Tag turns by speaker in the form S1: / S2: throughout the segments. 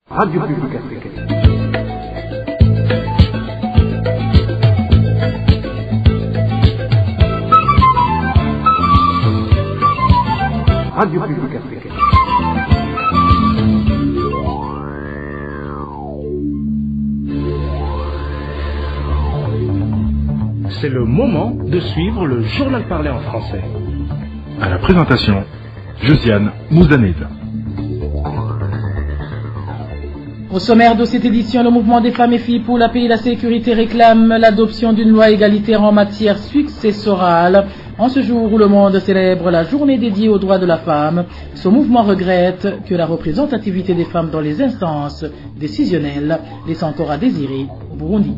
S1: Radio Publique Africaine. Radio Publique Africaine.
S2: C'est le moment de suivre le journal parlé en français.
S3: À la présentation, Josiane Mouzaneda.
S4: Au sommaire de cette édition, le mouvement des femmes et filles pour la paix et la sécurité réclame l'adoption d'une loi égalitaire en matière successorale. En ce jour où le monde célèbre la journée dédiée aux droits de la femme, ce mouvement regrette que la représentativité des femmes dans les instances décisionnelles laisse encore à désirer au Burundi.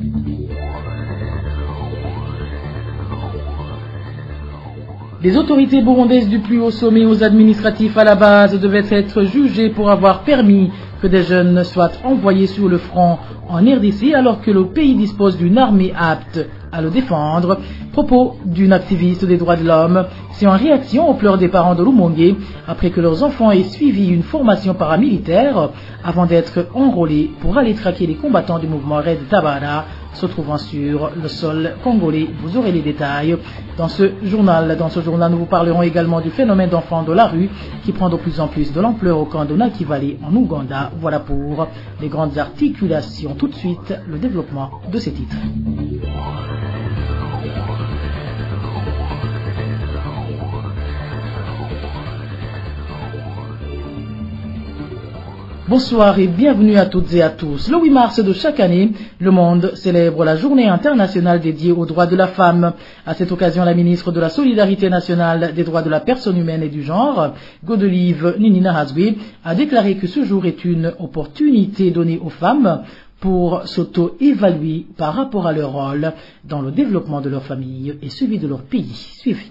S4: Les autorités burundaises du plus haut sommet aux administratifs à la base devaient être jugées pour avoir permis que des jeunes soient envoyés sur le front en RDC alors que le pays dispose d'une armée apte à le défendre. Propos d'une activiste des droits de l'homme, c'est en réaction aux pleurs des parents de Lumongue après que leurs enfants aient suivi une formation paramilitaire avant d'être enrôlés pour aller traquer les combattants du mouvement Red Tabara se trouvant sur le sol congolais. Vous aurez les détails dans ce journal. Dans ce journal, nous vous parlerons également du phénomène d'enfants de la rue qui prend de plus en plus de l'ampleur au camp de Nakivale en Ouganda. Voilà pour les grandes articulations. Tout de suite, le développement de ces titres. Bonsoir et bienvenue à toutes et à tous. Le 8 mars de chaque année, le monde célèbre la journée internationale dédiée aux droits de la femme. À cette occasion, la ministre de la Solidarité nationale, des droits de la personne humaine et du genre, Godelive Ninina-Hazwe, a déclaré que ce jour est une opportunité donnée aux femmes pour s'auto-évaluer par rapport à leur rôle dans le développement de leur famille et celui de leur pays. Suivez.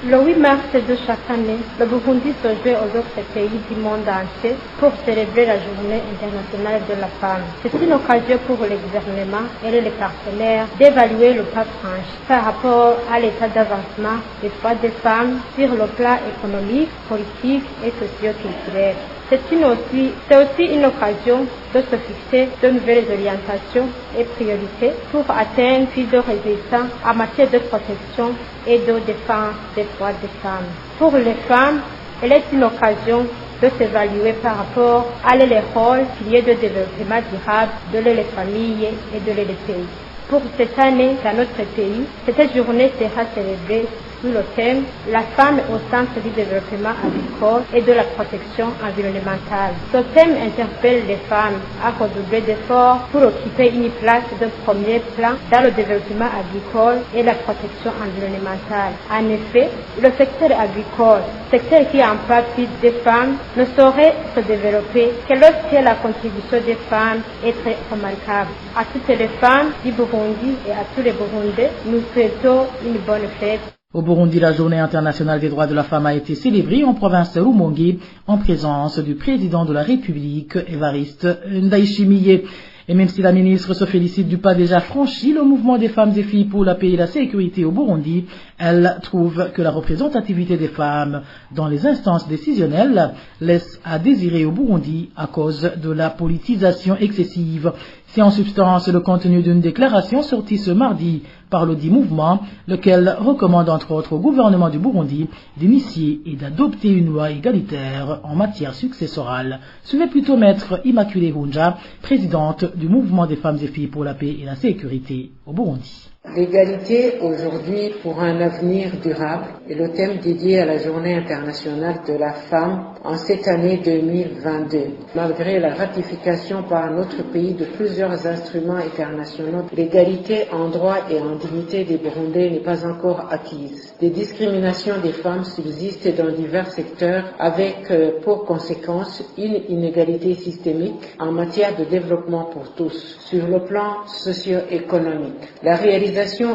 S5: Le 8 mars de chaque année, le Burundi se joint aux autres pays du monde entier pour célébrer la journée internationale de la femme. C'est une occasion pour les gouvernements et les partenaires d'évaluer le pas franchi par rapport à l'état d'avancement des droits des femmes sur le plan économique, politique et socio-culturel. C'est aussi une occasion de se fixer de nouvelles orientations et priorités pour atteindre plus de résultats en matière de protection et de défense des droits des femmes. Pour les femmes, elle est une occasion de s'évaluer par rapport à les rôles piliers de développement durable de les familles et de les pays. Pour cette année, dans notre pays, cette journée sera célébrée sous le thème « La femme au centre du développement agricole et de la protection environnementale ». Ce thème interpelle les femmes à redoubler d'efforts pour occuper une place de premier plan dans le développement agricole et la protection environnementale. En effet, le secteur agricole, secteur qui emploie plus de femmes, ne saurait se développer que lorsque la contribution des femmes est très remarquable. À toutes les femmes du Burundi et à tous les Burundais, nous souhaitons une bonne fête.
S4: Au Burundi, la journée internationale des droits de la femme a été célébrée en province de Rumonge en présence du président de la République, Évariste Ndayishimiye. Et même si la ministre se félicite du pas déjà franchi, le mouvement des femmes et filles pour la paix et la sécurité au Burundi, elle trouve que la représentativité des femmes dans les instances décisionnelles laisse à désirer au Burundi à cause de la politisation excessive. C'est en substance le contenu d'une déclaration sortie ce mardi par le dit mouvement, lequel recommande entre autres au gouvernement du Burundi d'initier et d'adopter une loi égalitaire en matière successorale. Suivez plutôt Maître Immaculée Hunja, présidente du mouvement des femmes et filles pour la paix et la sécurité au Burundi.
S6: L'égalité aujourd'hui pour un avenir durable est le thème dédié à la Journée internationale de la femme en cette année 2022. Malgré la ratification par notre pays de plusieurs instruments internationaux, l'égalité en droit et en dignité des Burundais n'est pas encore acquise. Des discriminations des femmes subsistent dans divers secteurs avec pour conséquence une inégalité systémique en matière de développement pour tous. Sur le plan socio-économique, la réalisation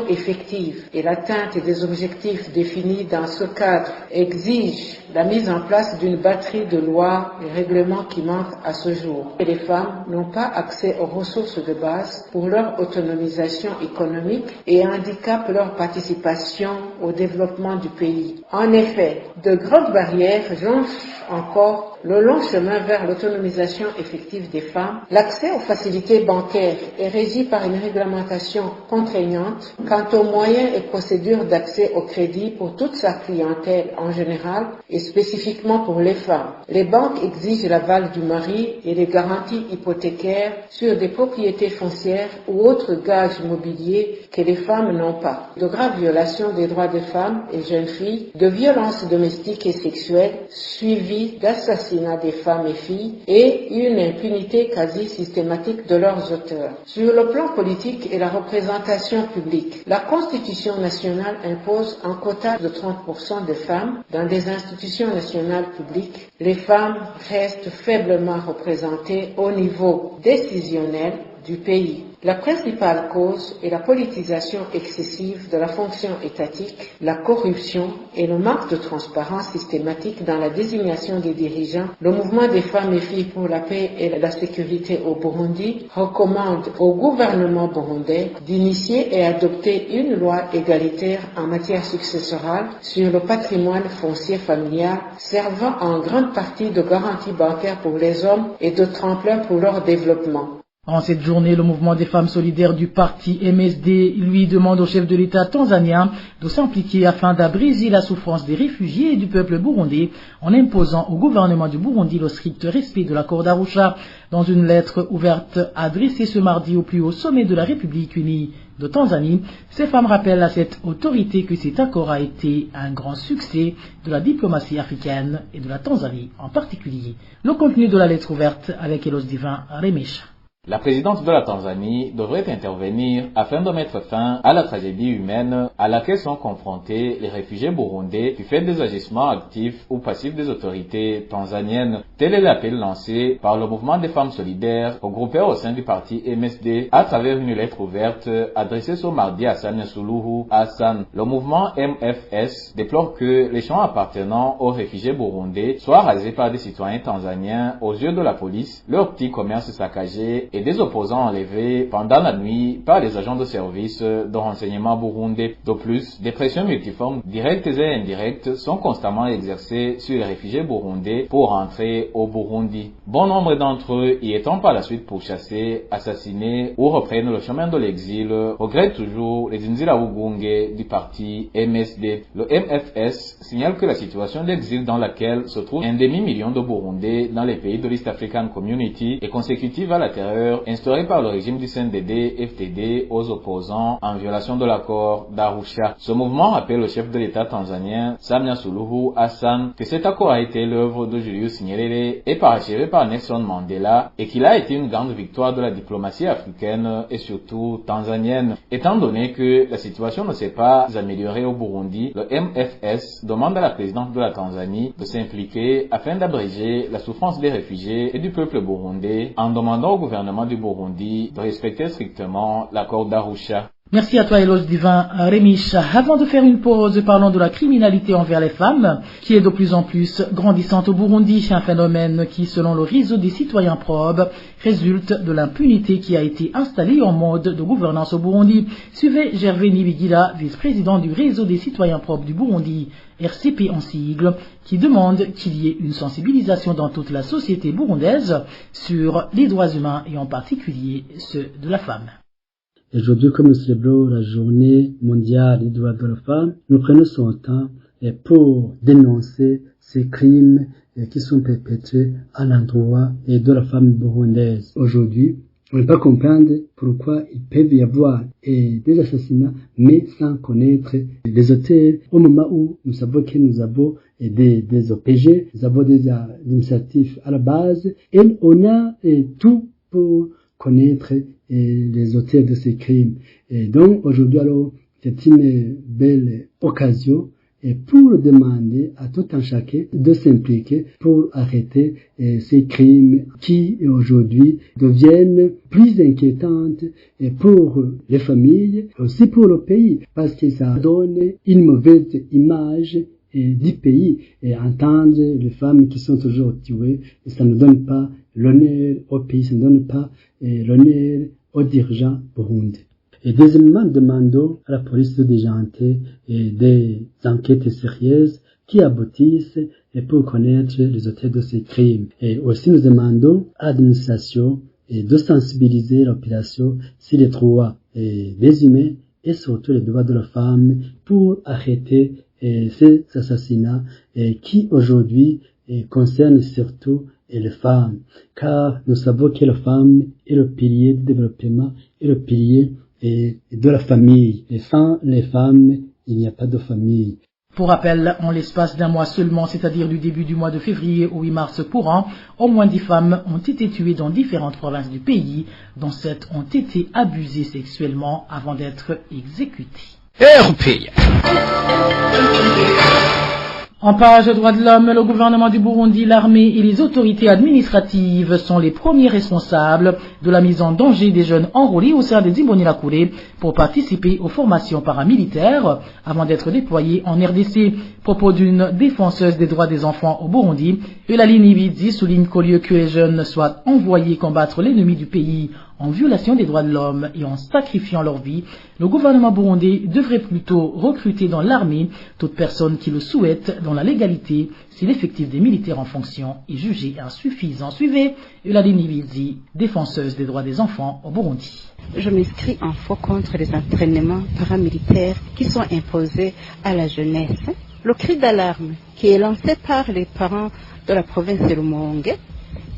S6: effective et l'atteinte des objectifs définis dans ce cadre exige la mise en place d'une batterie de lois et règlements qui manquent à ce jour. Et les femmes n'ont pas accès aux ressources de base pour leur autonomisation économique et handicapent leur participation au développement du pays. En effet, de grandes barrières jonchent encore le long chemin vers l'autonomisation effective des femmes. L'accès aux facilités bancaires est régi par une réglementation contraignante quant aux moyens et procédures d'accès au crédit pour toute sa clientèle en général et spécifiquement pour les femmes. Les banques exigent l'aval du mari et les garanties hypothécaires sur des propriétés foncières ou autres gages immobiliers que les femmes n'ont pas. De graves violations des droits des femmes et jeunes filles, de violences domestiques et sexuelles, suivies d'assassinats des femmes et filles et une impunité quasi systématique de leurs auteurs. Sur le plan politique et la représentation publique, la Constitution nationale impose un quota de 30% de femmes dans des institutions nationales publiques. Les femmes restent faiblement représentées au niveau décisionnel du pays. La principale cause est la politisation excessive de la fonction étatique, la corruption et le manque de transparence systématique dans la désignation des dirigeants. Le mouvement des femmes et filles pour la paix et la sécurité au Burundi recommande au gouvernement burundais d'initier et adopter une loi égalitaire en matière successorale sur le patrimoine foncier familial, servant en grande partie de garantie bancaire pour les hommes et de tremplin pour leur développement.
S4: En cette journée, le mouvement des femmes solidaires du parti MSD lui demande au chef de l'État tanzanien de s'impliquer afin d'abréger la souffrance des réfugiés et du peuple burundais en imposant au gouvernement du Burundi le strict respect de l'accord d'Arusha. Dans une lettre ouverte adressée ce mardi au plus haut sommet de la République unie de Tanzanie, ces femmes rappellent à cette autorité que cet accord a été un grand succès de la diplomatie africaine et de la Tanzanie en particulier. Le contenu de la lettre ouverte avec Elos Divin Remesh.
S7: La présidente de la Tanzanie devrait intervenir afin de mettre fin à la tragédie humaine à laquelle sont confrontés les réfugiés burundais du fait des agissements actifs ou passifs des autorités tanzaniennes. Tel est l'appel lancé par le mouvement des femmes solidaires regroupé au sein du parti MSD à travers une lettre ouverte adressée ce mardi à Samia Suluhu Hassan. Le mouvement MFS déplore que les champs appartenant aux réfugiés burundais soient rasés par des citoyens tanzaniens aux yeux de la police, leurs petits commerces saccagés et des opposants enlevés pendant la nuit par les agents de service de renseignement burundais. De plus, des pressions multiformes, directes et indirectes, sont constamment exercées sur les réfugiés burundais pour rentrer au Burundi. Bon nombre d'entre eux y étant par la suite pourchassés, assassinés ou reprennent le chemin de l'exil, regrettent toujours les Inzirabugunge du parti MSD. Le MFS signale que la situation d'exil dans laquelle se trouve un demi-million de Burundais dans les pays de l'East African Community est consécutive à la terreur instaurée par le régime du CNDD-FDD aux opposants en violation de l'accord d'Arusha. Ce mouvement rappelle au chef de l'État tanzanien Samia Suluhu Hassan que cet accord a été l'œuvre de Julius Nyerere et parachevé par Nelson Mandela et qu'il a été une grande victoire de la diplomatie africaine et surtout tanzanienne. Étant donné que la situation ne s'est pas améliorée au Burundi, le MFS demande à la présidente de la Tanzanie de s'impliquer afin d'abréger la souffrance des réfugiés et du peuple burundais en demandant au gouvernement du Burundi de respecter strictement l'accord d'Arusha.
S4: Merci à toi, Elos Divin Remish. Avant de faire une pause, parlons de la criminalité envers les femmes, qui est de plus en plus grandissante au Burundi. Un phénomène qui, selon le réseau des citoyens probes, résulte de l'impunité qui a été installée en mode de gouvernance au Burundi. Suivez Gervais Nibigila, vice-président du réseau des citoyens probes du Burundi, RCP en sigle, qui demande qu'il y ait une sensibilisation dans toute la société burundaise sur les droits humains et en particulier ceux de la femme.
S8: Aujourd'hui, comme nous célébrons la journée mondiale des droits de la femme, nous prenons son temps pour dénoncer ces crimes qui sont perpétrés à l'endroit de la femme burundaise. Aujourd'hui, on ne peut pas comprendre pourquoi il peut y avoir des assassinats, mais sans connaître les auteurs, au moment où nous savons que nous avons des OPG, nous avons des initiatives à la base, et on a tout pour connaître les auteurs de ces crimes. Et donc, aujourd'hui, alors, c'est une belle occasion pour demander à tout un chacun de s'impliquer pour arrêter ces crimes qui, aujourd'hui, deviennent plus inquiétantes pour les familles, aussi pour le pays, parce que ça donne une mauvaise image du pays et entendre les femmes qui sont toujours tuées, et ça ne donne pas l'honneur au pays, ça ne donne pas l'honneur aux dirigeants burundais. Et deuxièmement, demandons à la police de déjanter des enquêtes sérieuses qui aboutissent pour connaître les auteurs de ces crimes. Et aussi nous demandons à l'administration de sensibiliser la population sur les droits des humains et surtout les droits de la femme pour arrêter ces assassinats qui aujourd'hui concernent surtout les femmes, car nous savons que la femme est le pilier du développement et le pilier de la famille. Et sans les femmes, il n'y a pas de famille.
S4: Pour rappel, en l'espace d'un mois seulement, c'est-à-dire du début du mois de février au 8 mars courant, au moins 10 femmes ont été tuées dans différentes provinces du pays, dont 7 ont été abusées sexuellement avant d'être exécutées. En page droits de l'homme, le gouvernement du Burundi, l'armée et les autorités administratives sont les premiers responsables de la mise en danger des jeunes enrôlés au sein des Imbonerakure pour participer aux formations paramilitaires avant d'être déployés en RDC. Propos d'une défenseuse des droits des enfants au Burundi, Eulaline Ibidzi souligne qu'au lieu que les jeunes soient envoyés combattre l'ennemi du pays en violation des droits de l'homme et en sacrifiant leur vie, le gouvernement burundais devrait plutôt recruter dans l'armée toute personne qui le souhaite dans la légalité si l'effectif des militaires en fonction est jugé insuffisant. Suivez Eulaline Ibidzi, défenseuse des droits des enfants au Burundi.
S9: Je m'inscris en faux contre les entraînements paramilitaires qui sont imposés à la jeunesse. Le cri d'alarme qui est lancé par les parents de la province de Rumonge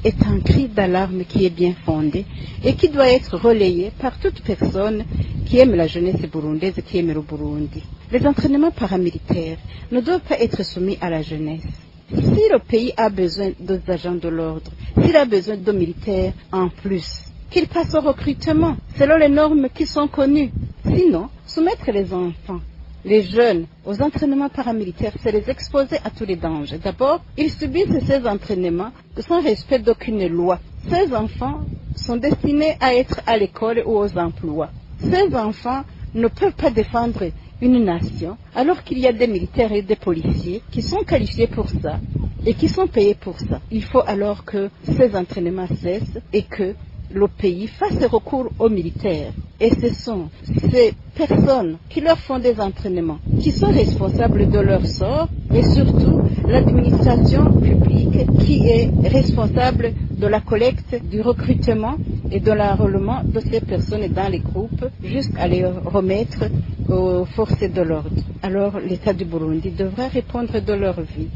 S9: est un cri d'alarme qui est bien fondé et qui doit être relayé par toute personne qui aime la jeunesse burundaise, qui aime le Burundi. Les entraînements paramilitaires ne doivent pas être soumis à la jeunesse. Si le pays a besoin d'agents de l'ordre, s'il a besoin de militaires en plus, qu'il passe au recrutement selon les normes qui sont connues. Sinon, soumettre les enfants, les jeunes, aux entraînements paramilitaires, c'est les exposer à tous les dangers. D'abord, ils subissent ces entraînements sans respect d'aucune loi. Ces enfants sont destinés à être à l'école ou aux emplois. Ces enfants ne peuvent pas défendre une nation alors qu'il y a des militaires et des policiers qui sont qualifiés pour ça et qui sont payés pour ça. Il faut alors que ces entraînements cessent et que le pays fasse recours aux militaires. Et ce sont ces personnes qui leur font des entraînements qui sont responsables de leur sort et surtout l'administration publique qui est responsable de la collecte, du recrutement et de l'enrôlement de ces personnes dans les groupes jusqu'à les remettre aux forces de l'ordre. Alors l'État du Burundi devra répondre de leur vie.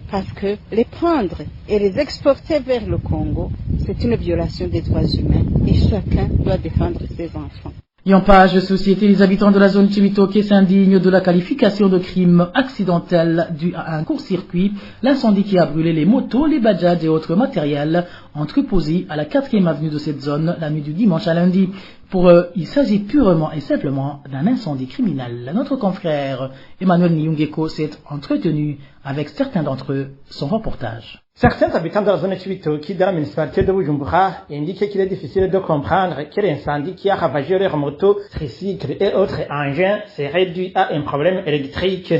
S9: Parce que les prendre et les exporter vers le Congo, c'est une violation des droits humains et chacun doit défendre ses enfants.
S4: Et en page société, les habitants de la zone Chibitoke s'indignent de la qualification de crime accidentel dû à un court-circuit, l'incendie qui a brûlé les motos, les bajaj et autres matériels entreposés à la 4e avenue de cette zone la nuit du dimanche à lundi. Pour eux, il s'agit purement et simplement d'un incendie criminel. Notre confrère Emmanuel Niungeko s'est entretenu avec certains d'entre eux. Son reportage.
S10: Certains habitants de la zone Chibitoke de la municipalité de Bujumbura indiquent qu'il est difficile de comprendre que l'incendie qui a ravagé leurs motos, tricycles et autres engins serait dû à un problème électrique.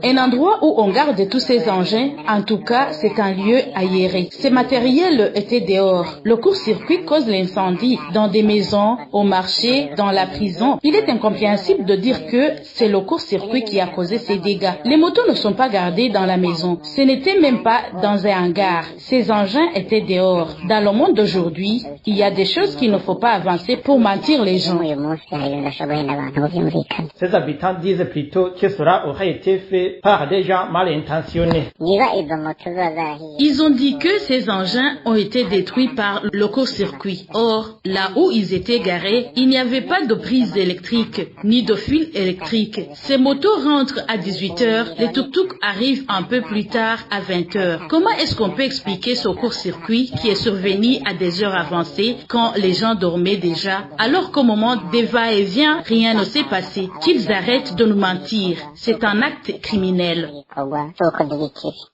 S9: Un endroit où on garde tous ces engins, en tout cas, c'est un lieu aéré. Ces matériels étaient dehors. Le court-circuit cause l'incendie dans des maisons, au marché, dans la prison. Il est incompréhensible de dire que c'est le court-circuit qui a causé ces dégâts. Les motos ne sont pas gardées dans la maison. Ce n'était même pas dans un hangar. Ces engins étaient dehors. Dans le monde d'aujourd'hui, il y a des choses qu'il ne faut pas avancer pour mentir les gens.
S10: Ces habitants disent plutôt que cela aurait été fait par des gens mal intentionnés.
S9: Ils ont dit que ces engins ont été détruits par le court-circuit. Or, là où ils étaient garés, il n'y avait pas de prise électrique, ni de fil électrique. Ces motos rentrent à 18h, les tuk-tuk arrivent un peu plus tard à 20h. Comment est-ce qu'on peut expliquer ce court-circuit qui est survenu à des heures avancées quand les gens dormaient déjà, alors qu'au moment des va-et-vient, rien ne s'est passé? Qu'ils arrêtent de nous mentir. C'est un acte criminel.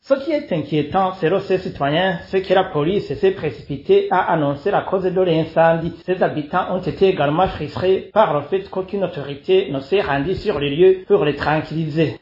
S10: Ce qui est inquiétant, c'est le cesse citoyens, c'est que la police s'est précipitée à annoncer la cause de l'incendie. Ces habitants ont été également frustrés par le fait qu'aucune autorité ne s'est rendue sur les lieux pour les tranquilliser.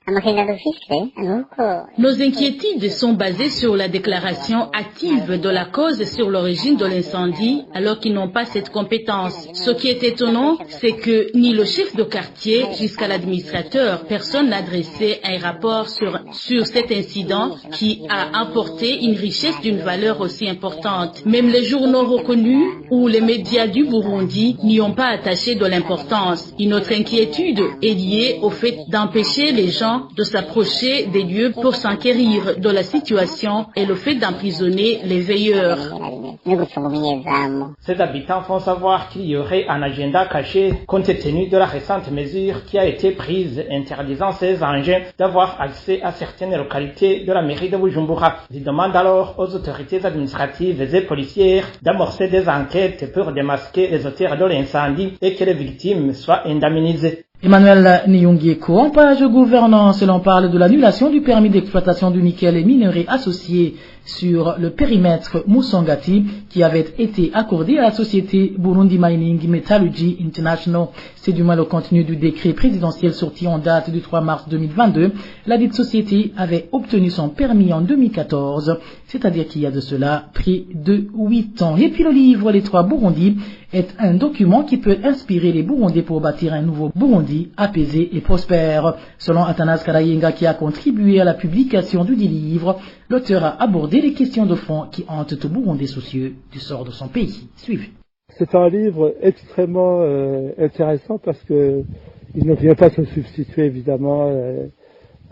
S11: Nos inquiétudes sont basées sur la déclaration hâtive de la cause sur l'origine de l'incendie, alors qu'ils n'ont pas cette compétence. Ce qui est étonnant, c'est que ni le chef de quartier jusqu'à l'administrateur, personne n'a dressé un rapport sur cet incident qui a apporté une richesse d'une valeur aussi importante. Même les journaux reconnus ou les médias du Burundi n'y ont pas attaché de l'importance. Une autre inquiétude est liée au fait d'empêcher les gens de s'approcher des lieux pour s'enquérir de la situation et le fait d'emprisonner les veilleurs.
S10: Ces habitants font savoir qu'il y aurait un agenda caché compte tenu de la récente mesure qui a été prise interdisant ces engins d'avoir accès à certaines localités de la mairie de Bujumbura. Ils demandent alors aux autorités administratives et policières d'amorcer des enquêtes pour démasquer les auteurs de l'incendie et que les victimes soient indemnisées.
S4: Emmanuel Nyungieko, en page gouvernance, l'on parle de l'annulation du permis d'exploitation du nickel et minerais associé sur le périmètre Musongati qui avait été accordé à la société Burundi Mining Metallurgy International. C'est du moins le contenu du décret présidentiel sorti en date du 3 mars 2022. La dite société avait obtenu son permis en 2014, c'est-à-dire qu'il y a de cela près de 8 ans. Et puis le livre Les Trois Burundi est un document qui peut inspirer les Burundais pour bâtir un nouveau Burundi apaisé et prospère. Selon Athanas Karayenga qui a contribué à la publication du dit livre, l'auteur a abordé les questions de fond qui hantent tout Burundais soucieux du sort de son pays. Suivez.
S12: C'est un livre extrêmement intéressant parce que il ne vient pas se substituer évidemment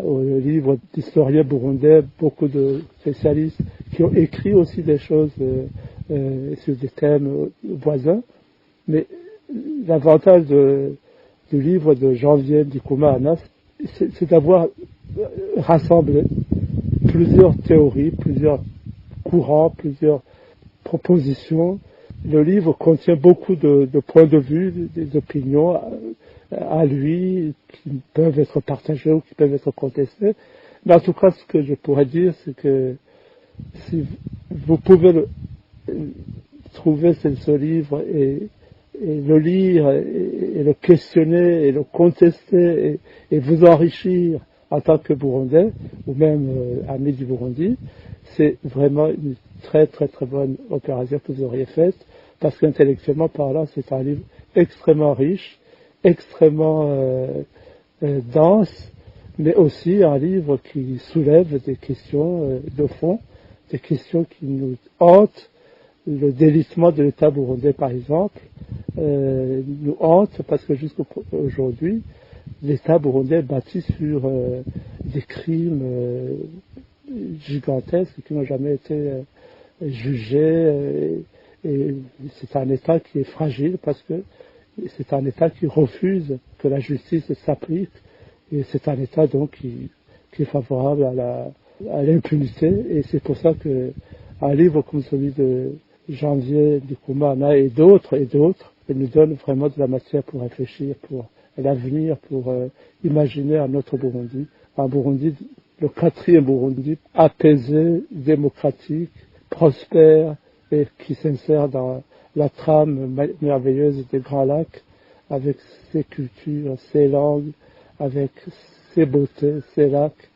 S12: au livre d'historiens burundais, beaucoup de spécialistes qui ont écrit aussi des choses sur des thèmes voisins. Mais l'avantage du livre de Janvier Ndikuma Anas, c'est d'avoir rassemblé plusieurs théories, plusieurs courants, plusieurs propositions. Le livre contient beaucoup de points de vue, des opinions à lui qui peuvent être partagées ou qui peuvent être contestées. Mais en tout cas, ce que je pourrais dire, c'est que si vous pouvez trouver ce livre et le lire et le questionner et le contester et vous enrichir en tant que Burundais ou même ami du Burundi, c'est vraiment une très très très bonne opération que vous auriez faite parce qu'intellectuellement parlant, c'est un livre extrêmement riche, extrêmement dense, mais aussi un livre qui soulève des questions de fond, des questions qui nous hantent. Le délitement de l'État burundais, par exemple, nous hante parce que jusqu'à aujourd'hui, l'État burundais est bâti sur des crimes gigantesques qui n'ont jamais été jugés. Et c'est un État qui est fragile parce que c'est un État qui refuse que la justice s'applique. Et c'est un État donc qui est favorable à l'impunité. Et c'est pour ça qu'un livre comme celui de Janvier Ndikuma et d'autres, nous donne vraiment de la matière pour réfléchir, pour l'avenir, pour imaginer un autre Burundi, un Burundi, le quatrième Burundi, apaisé, démocratique, prospère et qui s'insère dans la trame merveilleuse des Grands Lacs, avec ses cultures, ses langues, avec ses beautés, ses lacs,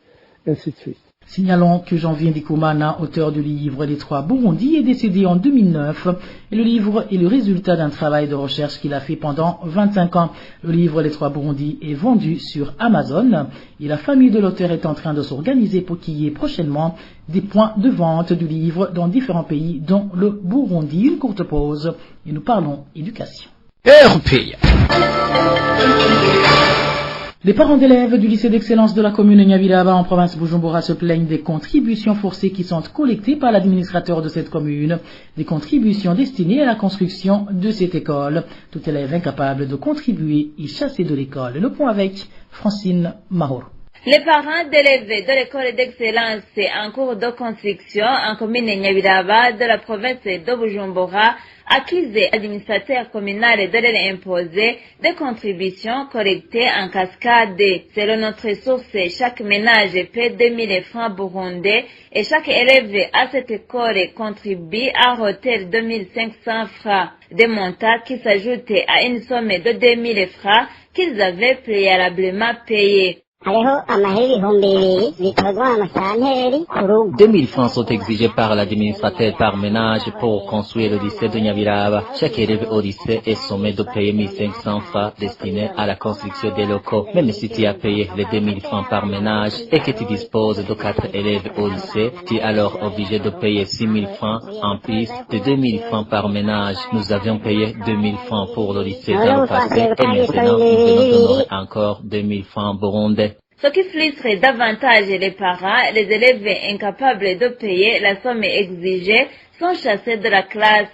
S12: ainsi de suite.
S4: Signalons que Janvier Ndikuma, auteur du livre Les Trois Burundi, est décédé en 2009 et le livre est le résultat d'un travail de recherche qu'il a fait pendant 25 ans. Le livre Les Trois Burundi est vendu sur Amazon et la famille de l'auteur est en train de s'organiser pour qu'il y ait prochainement des points de vente du livre dans différents pays, dont le Burundi. Une courte pause et nous parlons éducation.
S2: RPA.
S4: Les parents d'élèves du lycée d'excellence de la commune Nyabiraba en province Bujumbura se plaignent des contributions forcées qui sont collectées par l'administrateur de cette commune, des contributions destinées à la construction de cette école. Tout élève incapable de contribuer est chassé de l'école. Le point avec Francine Mahoro.
S13: Les parents d'élèves de l'école d'excellence en cours de construction en commune Nyabiraba de la province de Bujumbura accusent l'administrateur communal de leur imposer des contributions collectées en cascade. Selon notre source, chaque ménage paie 2000 francs burundais et chaque élève à cette école contribue à hauteur de 2500 francs, des montants qui s'ajoutent à une somme de 2000 francs qu'ils avaient préalablement payés.
S14: 2000 francs sont exigés par l'administrateur par ménage pour construire le lycée de Nyabiraba. Chaque élève au lycée est sommé de payer 1500 francs destinés à la construction des locaux. Même si tu as payé les 2000 francs par ménage et que tu disposes de 4 élèves au lycée, tu es alors obligé de payer 6000 francs en plus de 2000 francs par ménage. Nous avions payé 2000 francs pour le lycée dans le passé et maintenant nous venons d'honorer encore 2000 francs burundais.
S13: Ce qui frustre davantage les parents, les élèves incapables de payer la somme exigée sont chassés de la classe.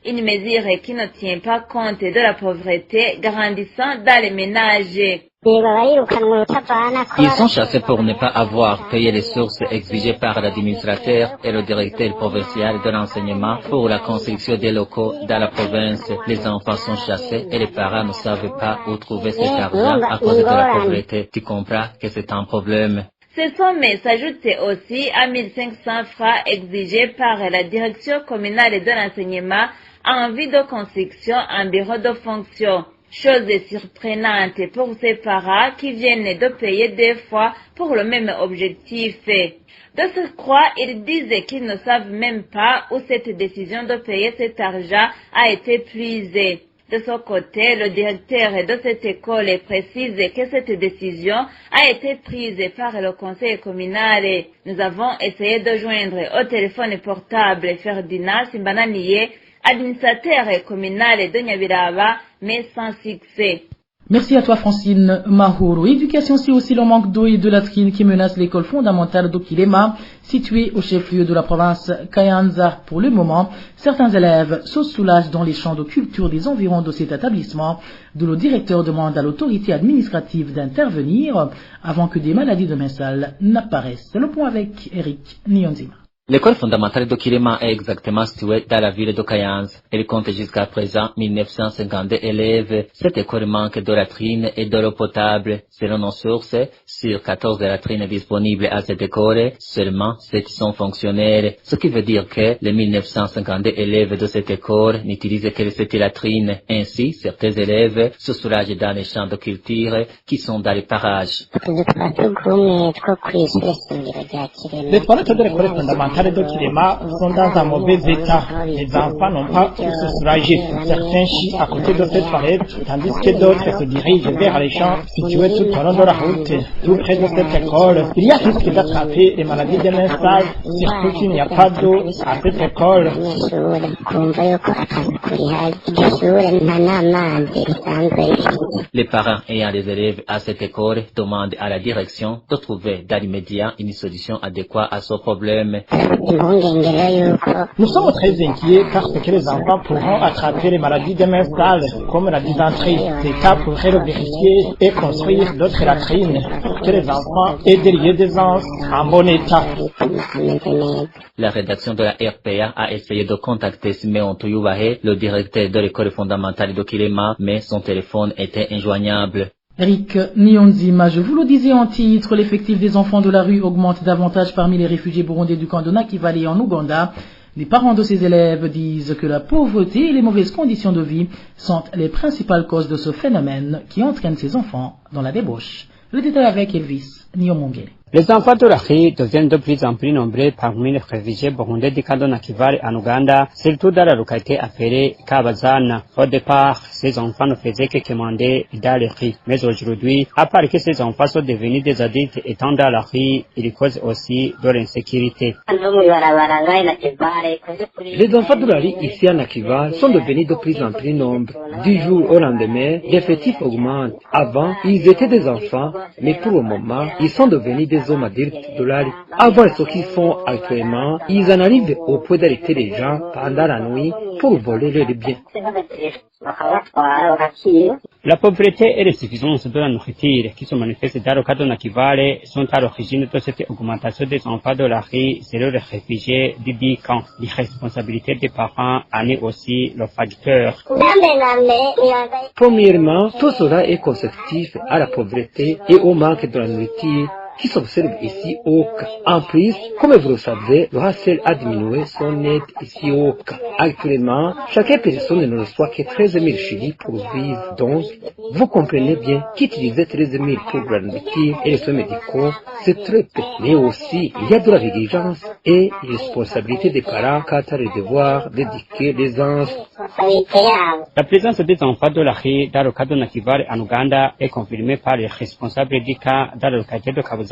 S13: Une mesure qui ne tient pas compte de la pauvreté grandissant dans les ménages.
S14: Ils sont chassés pour ne pas avoir payé les sources exigées par l'administrateur et le directeur provincial de l'enseignement pour la construction des locaux dans la province. Les enfants sont chassés et les parents ne savent pas où trouver cet argent à cause de la pauvreté. Tu comprends que c'est un problème.
S13: Ces sommes s'ajoutent aussi à 1500 francs exigés par la direction communale de l'enseignement en vue de construction en bureau de fonction. Chose surprenante pour ces parents qui viennent de payer 2 fois pour le même objectif. De surcroît, ils disent qu'ils ne savent même pas où cette décision de payer cet argent a été prise. De son côté, le directeur de cette école précise que cette décision a été prise par le conseil communal. Nous avons essayé de joindre au téléphone portable Ferdinand Simbananiye, administrateur communal de Nyabiraba, mais sans succès.
S4: Merci à toi Francine Mahourou. Éducation, c'est aussi le manque d'eau et de latrines qui menace l'école fondamentale d'Okilema, située au chef-lieu de la province Kayanza. Pour le moment, certains élèves se soulagent dans les champs de culture des environs de cet établissement, d'où le directeur demande à l'autorité administrative d'intervenir avant que des maladies de main sale n'apparaissent. Le point avec Eric Nyonzima.
S14: L'école fondamentale d'Okilema est exactement située dans la ville de Kayanza. Elle compte jusqu'à présent 1952 élèves. Cette école manque de latrines et d'eau potable. Selon nos sources, sur 14 latrines disponibles à cette école, seulement 7 sont fonctionnelles. Ce qui veut dire que les 1952 élèves de cette école n'utilisent que cette latrine. Ainsi, certains élèves se soulagent dans les champs de culture qui sont dans les parages.
S10: Les toilettes de l'école fondamentale de Kilema sont dans un mauvais état. Les enfants n'ont pas pu se soulager. Certains chient à côté de ces toilettes, tandis que d'autres se dirigent vers les champs situés tout au long de la route. Tout près de cette école, il y a risque d'attraper les maladies de main sale, surtout qu'il n'y a pas d'eau à cette école.
S14: Les parents ayant des élèves à cette école demandent à la direction de trouver dans l'immédiat une solution adéquate à ce problème.
S10: Nous sommes très inquiets parce que les enfants pourront attraper les maladies de main sale, comme la dysenterie. L'État pourrait le vérifier et construire d'autres latrines pour que les enfants aient des lieux d'aisance en bon état.
S14: La rédaction de la RPA a essayé de contacter Simeon Touyoubahe, le directeur de l'école fondamentale de Kilema, mais son téléphone était injoignable.
S4: Eric Nyonzima, je vous le disais en titre, l'effectif des enfants de la rue augmente davantage parmi les réfugiés burundais du camp de Nakivale en Ouganda. Les parents de ces élèves disent que la pauvreté et les mauvaises conditions de vie sont les principales causes de ce phénomène qui entraîne ces enfants dans la débauche. Le détail avec Elvis Nyomongere.
S15: Les enfants de la rue deviennent de plus en plus nombreux parmi les réfugiés burundais du camp de Nakivale en Ouganda, surtout dans la localité appelée Kabazana. Au départ, ces enfants ne faisaient que commander dans les rues. Mais aujourd'hui, à part que ces enfants sont devenus des adultes étant dans la rue, ils causent aussi de l'insécurité.
S16: Les enfants de la rue ici à Nakivale sont devenus de plus en plus nombreux. Du jour au lendemain, l'effectif augmente. Avant, ils étaient des enfants, mais pour le moment, ils sont devenus des hommes adultes de la rue. À voir ce qu'ils font actuellement, ils en arrivent au point d'arrêter les gens pendant la nuit pour voler leurs biens.
S15: La pauvreté et l'insuffisance de la nourriture qui se manifestent dans le cas de Nakivale sont à l'origine de cette augmentation des enfants de la rue selon les réfugiés du dit camp. L'irresponsabilité des parents en est aussi le facteur.
S16: Premièrement, tout cela est consécutif à la pauvreté et au manque de la nourriture qui s'observe ici au cas. En plus, comme vous le savez, le HCR a diminué son aide ici au cas. Actuellement, chaque personne ne reçoit que 13 000 chili pour vivre. Donc, vous comprenez bien qu'utiliser 13 000 pour la nourriture et les soins médicaux, c'est très peu. Mais aussi, il y a de la négligence et l'irresponsabilité des parents quant à le devoir d'éduquer les enfants.
S15: La présence des enfants de la rue dans le cas de Nakivale en Ouganda est confirmée par les responsables du cas dans le quartier de Kabuzana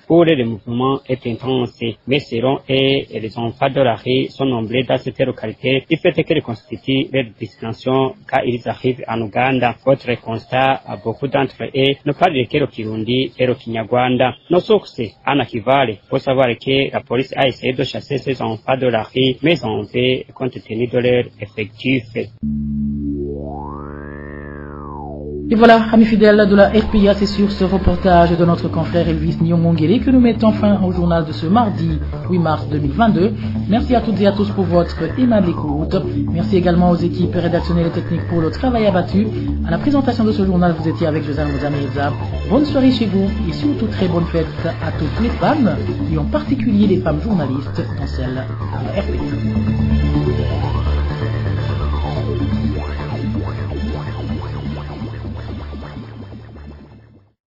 S15: où le mouvement est intense. Mais selon eux, les enfants de la rue sont nombreux dans cette localité du fait qu'elle constitue leur destination quand ils arrivent en Ouganda. Autre constat, beaucoup d'entre eux ne parlent que le Kirundi et le Kinyarwanda. Nos sources à Nakivale, faut savoir que la police a essayé de chasser ces enfants de la rue, mais en vain compte tenu de leur effectif.
S4: Et voilà, amis fidèles de la RPA, c'est sur ce reportage de notre confrère Elvis Nyongongere que nous mettons fin au journal de ce mardi 8 mars 2022. Merci à toutes et à tous pour votre aimable écoute. Merci également aux équipes rédactionnelles et techniques pour le travail abattu. À la présentation de ce journal, vous étiez avec Josiane Mozameza. Bonne soirée chez vous et surtout très bonne fête à toutes les femmes et en particulier les femmes journalistes dans celle de la RPA.